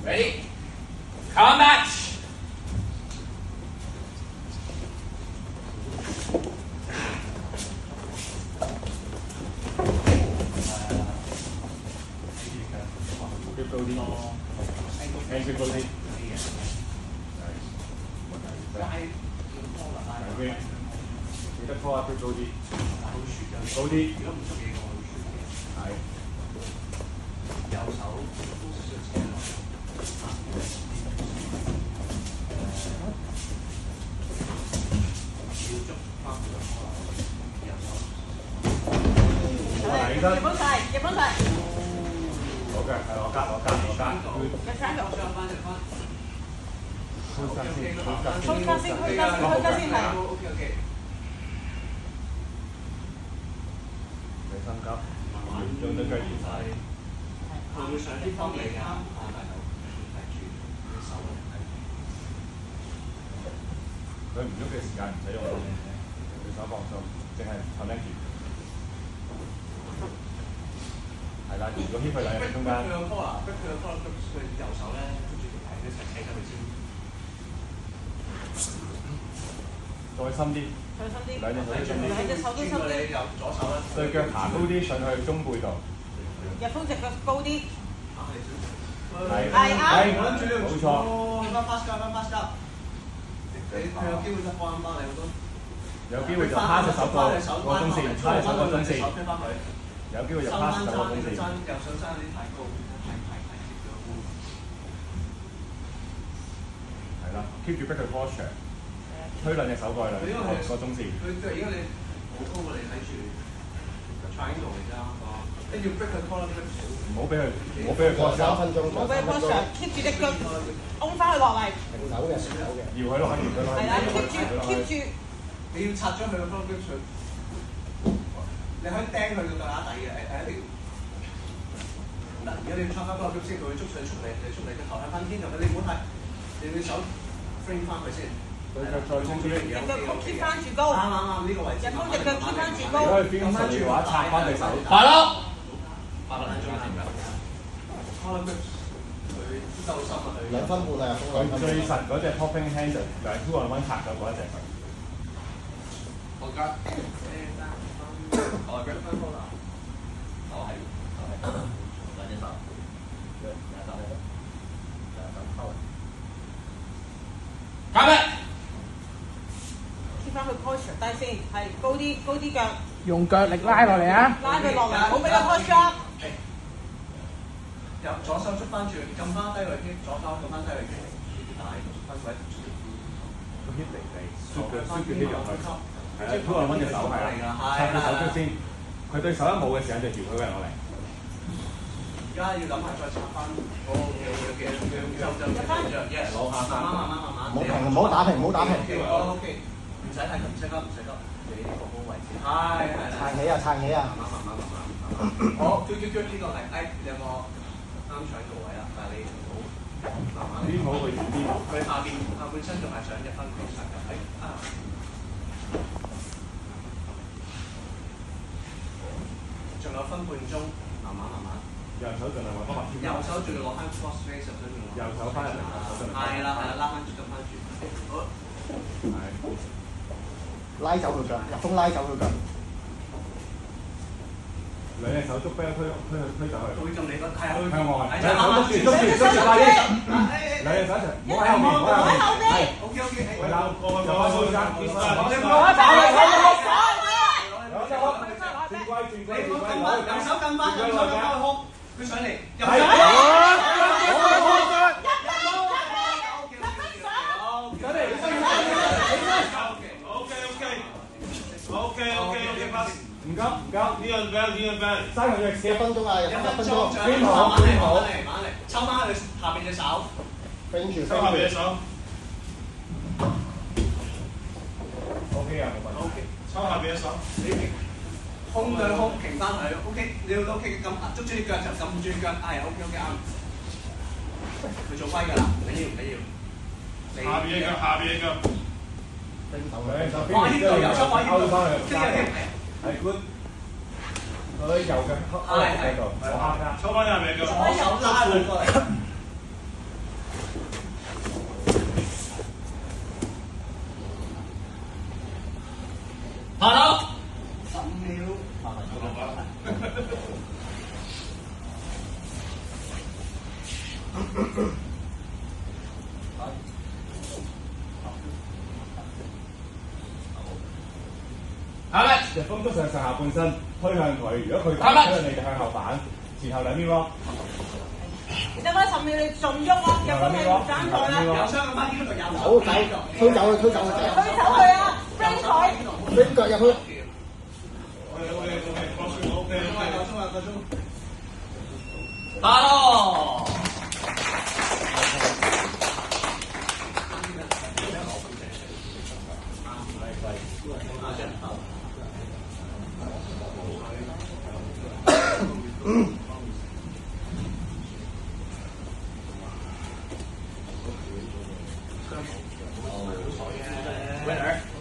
Ready? Come match. Keep goldie. And keep goldie. Okay. 記得拖下佢高啲，高啲。係。右手。日本齊，日本齊。好嘅，係我加。一餐就上翻。推加先係。OK。你心急，用得計晒。佢會上啲方面㗎，睇住你手佢唔喐嘅時間唔使用，佢手放鬆，淨係頭拎住。係啦，如果牽佢兩隻中間。佢個 collar，逼佢個 collar，佢右手咧，跟住條鞋一齊扯咗佢先。再深啲。兩隻手都深啲。你右左手啦。對腳爬高啲上去中背度。日風隻腳高啲。係啱。冇錯。翻 pass 交。你有機會就放翻你好多。有機會就趴隻手過中線，趴隻手過中線。有機會就趴隻手過中線。又想爭啲太高，係啦 ，keep 住逼佢 posture， 推兩隻手過去個中線。佢如果你好高過你睇住 triangle 嚟㗎，跟住逼佢 call 唔好俾佢 posture。唔好俾佢 posture，keep 住隻腳拱翻佢落嚟。搖佢落去，係啦 ，keep 住。你要拆咗佢個 call grip 上，你可以釘佢個腳底嘅，係一條。嗱，而家你要拆翻 call grip 先，佢會捉你，個頭向翻天就你唔好太，你要手 frame 翻佢先。對腳再衝啲。隻腳 keep 翻住高。啱呢個位置。隻腳 keep 翻住高。如果佢邊順嘅話，拆翻隻手。快咯！2分半啊！佢最實嗰隻 popping hand 就2 on 1拆咗嗰一隻佢。我家我係 grab 分波啦，我係兩隻手，啱啦 keep 翻佢 posture 低先，係高啲腳。用腳力拉落嚟啊！拉佢落嚟，唔好俾佢 posture。右左手出翻住，撳翻低佢添，左手撳翻低佢添，大翻位。個 hip 離地，縮佢 hip 入去。係啊，2 on 1隻手係啦，拆佢手腳先。佢對手一冇嘅時候就調佢嘅落嚟。而家要諗下再拆翻。入翻攞下慢慢。唔好打平。OK， 唔使太急，唔使急，你呢個高位置。係。撐起啊！慢慢。好，呢個係兩個啱搶到位啦，但係你唔好慢慢。邊好佢遠啲。佢下半身仲係想1分鐘殺嘅，仲有1分半鐘，慢慢。右手盡量揾翻右手仲要攞翻 cross face 入去。右手翻嚟，係啦，拉翻住，執翻住。好。拉走佢腳，入風拉走佢腳。兩隻手捉飛推走去。會中你個係向外。係啦，捉住快啲。兩隻手一齊，唔好喺後面，唔好喺後面。係。OK。係啦，入翻中間。右手跟翻，佢上嚟。唔急，呢樣3個月1分鐘啊，1分鐘，邊好，抽翻佢下邊隻手，收下邊隻手 ，OK 啊，冇問題。抽下邊隻手，空對空平翻佢 ，OK， 你要 OK 咁捉住隻腳就撳住腳，係 OK 啱。佢做跛㗎啦，唔緊要。下邊嘅腳。哇！呢度右手可以勾翻去，係 good。佢右腳喺度，左下抽翻下邊嘅腳。左手拉佢過嚟。拍到。15秒。下咩？隻風捉上下半身推向佢，如果佢打向你就向後反，前後兩邊咯。你得翻10秒，你仲喐啊？入翻去斬台啦！有槍咁翻呢度有。好走，推走佢，推走佢，推走佢啊！飛台。飛腳入去。打咯！Winner。